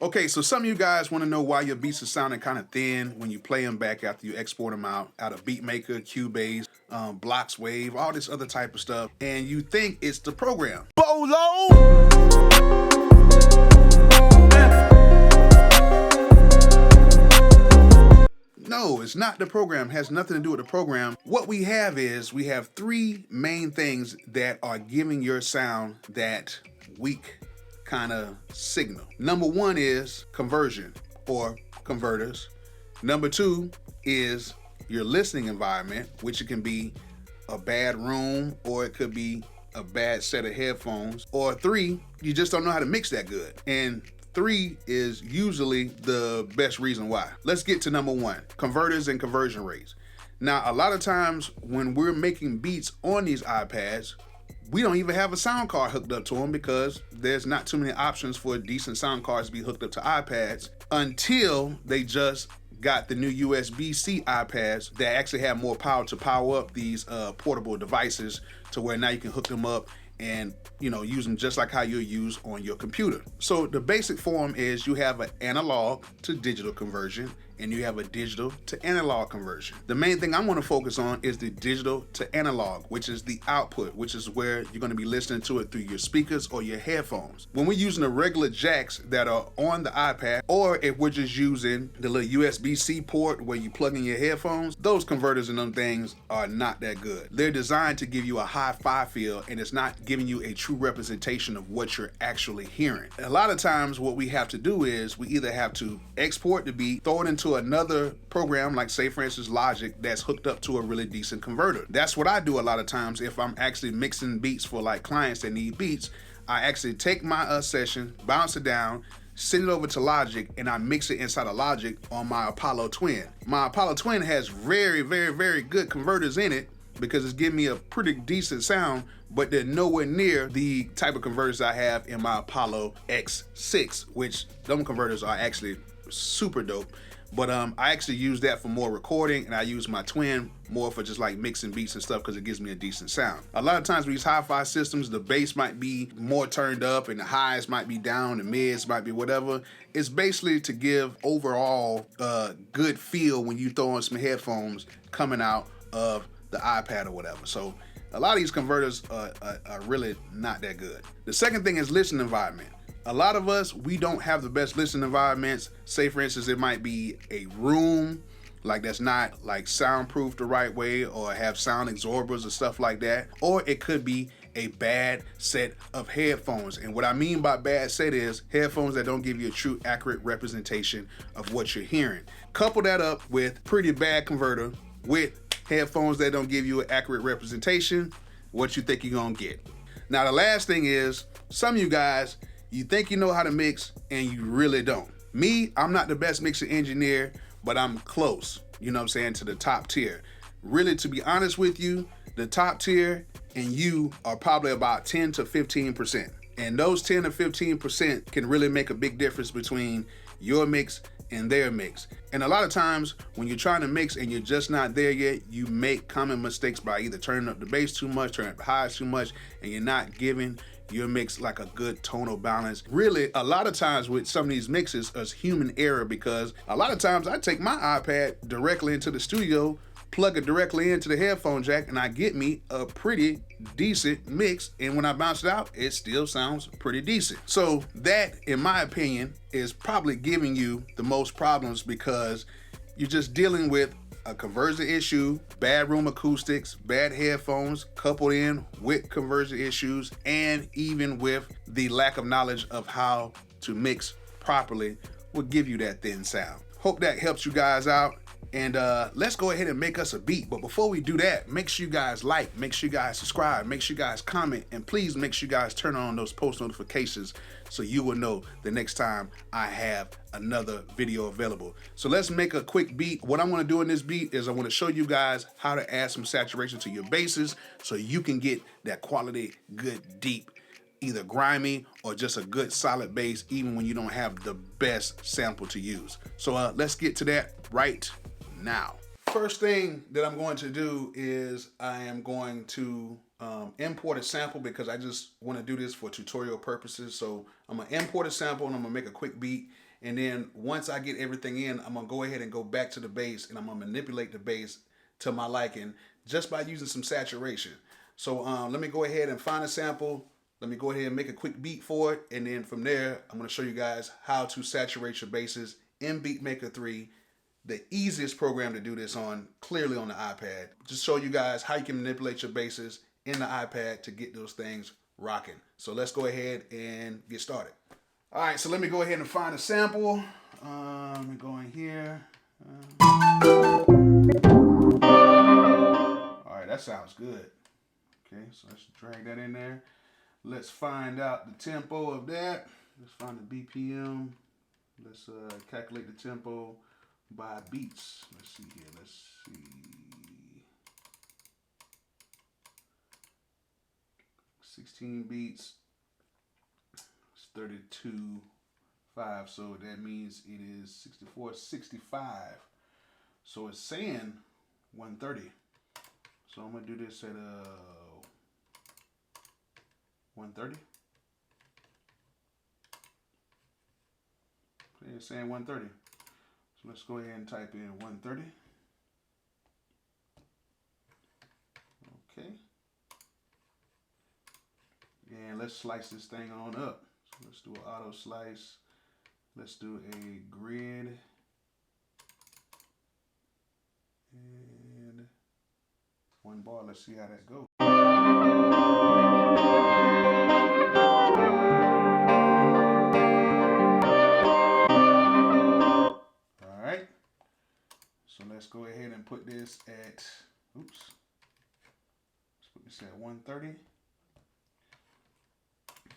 Okay, so some of you guys want to know why your beats are sounding kind of thin when you play them back after you export them out of Beatmaker, Cubase, Blocks Wave, all this other type of stuff, and you think it's the program. Bolo! No, it's not the program. It has nothing to do with the program. What we have is we have three main things that are giving your sound that weak kind of signal. Number one is conversion or converters. Number two is your listening environment, which it can be a bad room or it could be a bad set of headphones. Or three, you just don't know how to mix that good. And three is usually the best reason why. Let's get to number one, converters and conversion rates. Now, a lot of times when we're making beats on these iPads, we don't even have a sound card hooked up to them because there's not too many options for decent sound cards to be hooked up to iPads until they just got the new USB-C iPads that actually have more power to power up these portable devices to where now you can hook them up and use them just like how you'll use on your computer. So the basic form is you have an analog to digital conversion and you have a digital to analog conversion. The main thing I'm going to focus on is the digital to analog, which is the output, which is where you're going to be listening to it through your speakers or your headphones. When we're using the regular jacks that are on the iPad, or if we're just using the little USB-C port where you plug in your headphones, those converters and them things are not that good. They're designed to give you a hi-fi feel and it's not giving you a true representation of what you're actually hearing. A lot of times what we have to do is we either have to export the beat, throw it into another program like say for instance Logic that's hooked up to a really decent converter. That's what I do a lot of times if I'm actually mixing beats for like clients that need beats. I actually take my session, bounce it down, send it over to Logic, and I mix it inside of Logic on my Apollo Twin. My Apollo Twin has very, very, very good converters in it because it's giving me a pretty decent sound, but they're nowhere near the type of converters I have in my Apollo X6, which them converters are actually super dope. But I actually use that for more recording, and I use my Twin more for just like mixing beats and stuff because it gives me a decent sound. A lot of times with these hi-fi systems, the bass might be more turned up and the highs might be down, the mids might be whatever. It's basically to give overall good feel when you throw on some headphones coming out of the iPad or whatever. So a lot of these converters are really not that good. The second thing is listening environment. A lot of us, we don't have the best listening environments. Say for instance, it might be a room like that's not like soundproof the right way or have sound absorbers or stuff like that. Or it could be a bad set of headphones. And what I mean by bad set is headphones that don't give you a true accurate representation of what you're hearing. Couple that up with pretty bad converter with headphones that don't give you an accurate representation, what you think you're gonna get. Now the last thing is, some of you guys, you think you know how to mix and you really don't. Me, I'm not the best mixer engineer, but I'm close, you know what I'm saying, to the top tier. Really, to be honest with you, the top tier and you are probably about 10 to 15%. And those 10 to 15% can really make a big difference between your mix and their mix. And a lot of times when you're trying to mix and you're just not there yet, you make common mistakes by either turning up the bass too much, turning up the highs too much, and you're not giving your mix like a good tonal balance. Really, a lot of times with some of these mixes is human error because a lot of times I take my iPad directly into the studio, plug it directly into the headphone jack, and I get me a pretty decent mix. And when I bounce it out, it still sounds pretty decent. So that, in my opinion, is probably giving you the most problems because you're just dealing with a conversion issue, bad room acoustics, bad headphones, coupled in with conversion issues, and even with the lack of knowledge of how to mix properly will give you that thin sound. Hope that helps you guys out. And let's go ahead and make us a beat. But before we do that, make sure you guys like, make sure you guys subscribe, make sure you guys comment, and please make sure you guys turn on those post notifications so you will know the next time I have another video available. So let's make a quick beat. What I want to do in this beat is I want to show you guys how to add some saturation to your basses so you can get that quality, good, deep, either grimy or just a good solid bass, even when you don't have the best sample to use. So let's get to that right now. First thing that I'm going to do is I am going to import a sample because I just want to do this for tutorial purposes. So I'm gonna import a sample and I'm gonna make a quick beat. And then once I get everything in, I'm gonna go ahead and go back to the bass, and I'm gonna manipulate the bass to my liking just by using some saturation. So let me go ahead and find a sample. Let me go ahead and make a quick beat for it, and then from there, I'm gonna show you guys how to saturate your basses in Beatmaker 3, the easiest program to do this on, clearly on the iPad. Just show you guys how you can manipulate your basses in the iPad to get those things rocking. So let's go ahead and get started. All right, so let me go ahead and find a sample. Let me go in here. All right, that sounds good. Okay, so let's drag that in there. Let's find out the tempo of that. Let's find the BPM. Let's calculate the tempo by beats. Let's see here. Let's see. 16 beats. It's 32.5. So that means it is 64.65. So it's saying 130. So I'm gonna do this at 130. Okay, it's saying 130. So let's go ahead and type in 130. Okay. And let's slice this thing on up. So let's do an auto slice. Let's do a grid. And one bar. Let's see how that goes. So let's go ahead and put this at, let's put this at 130.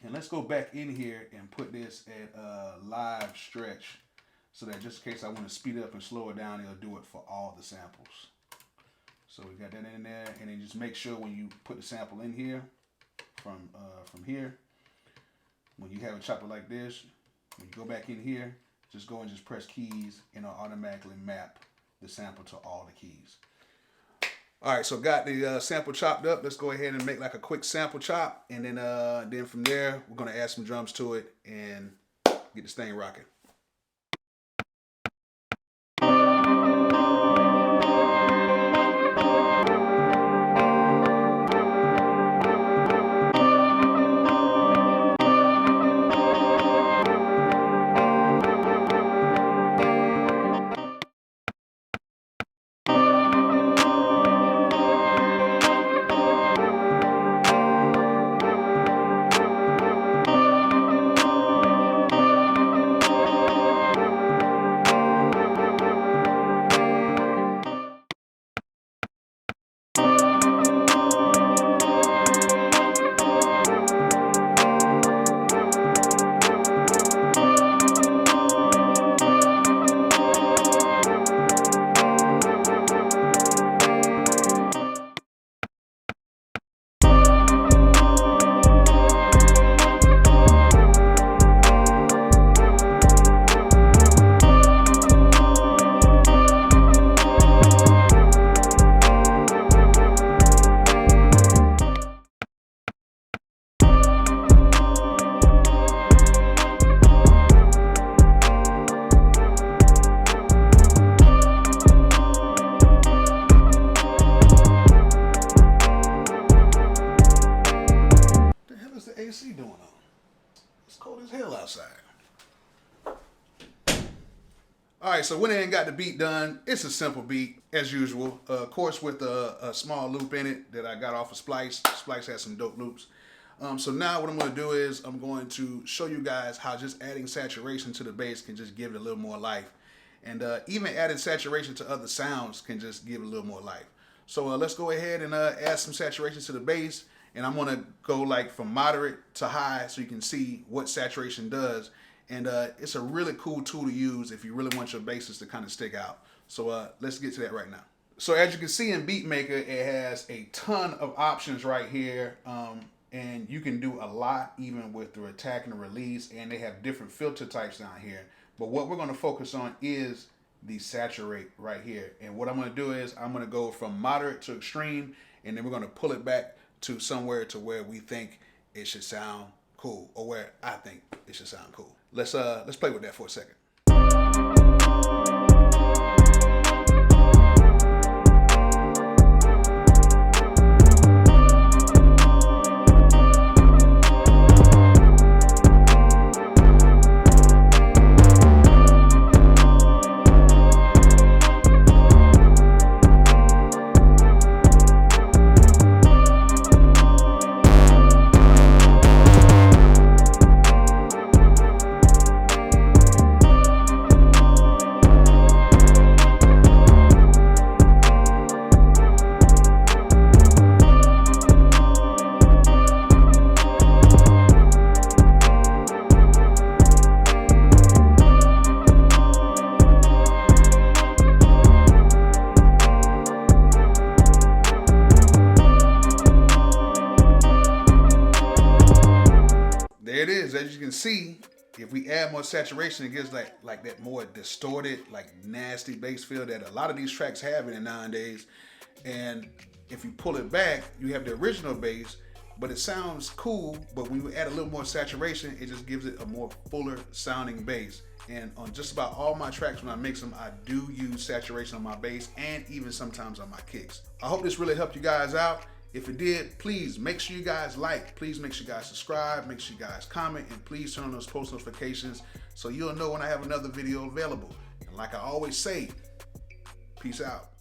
And let's go back in here and put this at live stretch, so that just in case I want to speed it up and slow it down, it'll do it for all the samples. So we got that in there, and then just make sure when you put the sample in here, from here, when you have a chopper like this, when you go back in here, just go and just press keys, and it'll automatically map the sample to all the keys. All right, so got the sample chopped up. Let's go ahead and make like a quick sample chop, and then from there we're gonna add some drums to it and get this thing rocking. AC doing on? It's cold as hell outside. All right, so went ahead and got the beat done. It's a simple beat, as usual. Of course, with a small loop in it that I got off of Splice. Splice has some dope loops. So now what I'm going to do is I'm going to show you guys how just adding saturation to the bass can just give it a little more life. And even adding saturation to other sounds can just give it a little more life. So let's go ahead and add some saturation to the bass. And I'm going to go like from moderate to high so you can see what saturation does. And it's a really cool tool to use if you really want your basses to kind of stick out. So let's get to that right now. So as you can see in Beatmaker, it has a ton of options right here. And you can do a lot even with the attack and the release. And they have different filter types down here. But what we're going to focus on is the saturate right here. And what I'm going to do is I'm going to go from moderate to extreme. And then we're going to pull it back to somewhere to where we think it should sound cool, or where I think it should sound cool. Let's play with that for a second. see, if we add more saturation, it gives like that more distorted, like nasty bass feel that a lot of these tracks have in it nowadays. And if you pull it back, you have the original bass, but it sounds cool, but when you add a little more saturation, it just gives it a more fuller sounding bass. And on just about all my tracks when I mix them, I do use saturation on my bass and even sometimes on my kicks. I hope this really helped you guys out. If it did, please make sure you guys like, please make sure you guys subscribe, make sure you guys comment, and please turn on those post notifications so you'll know when I have another video available. And like I always say, peace out.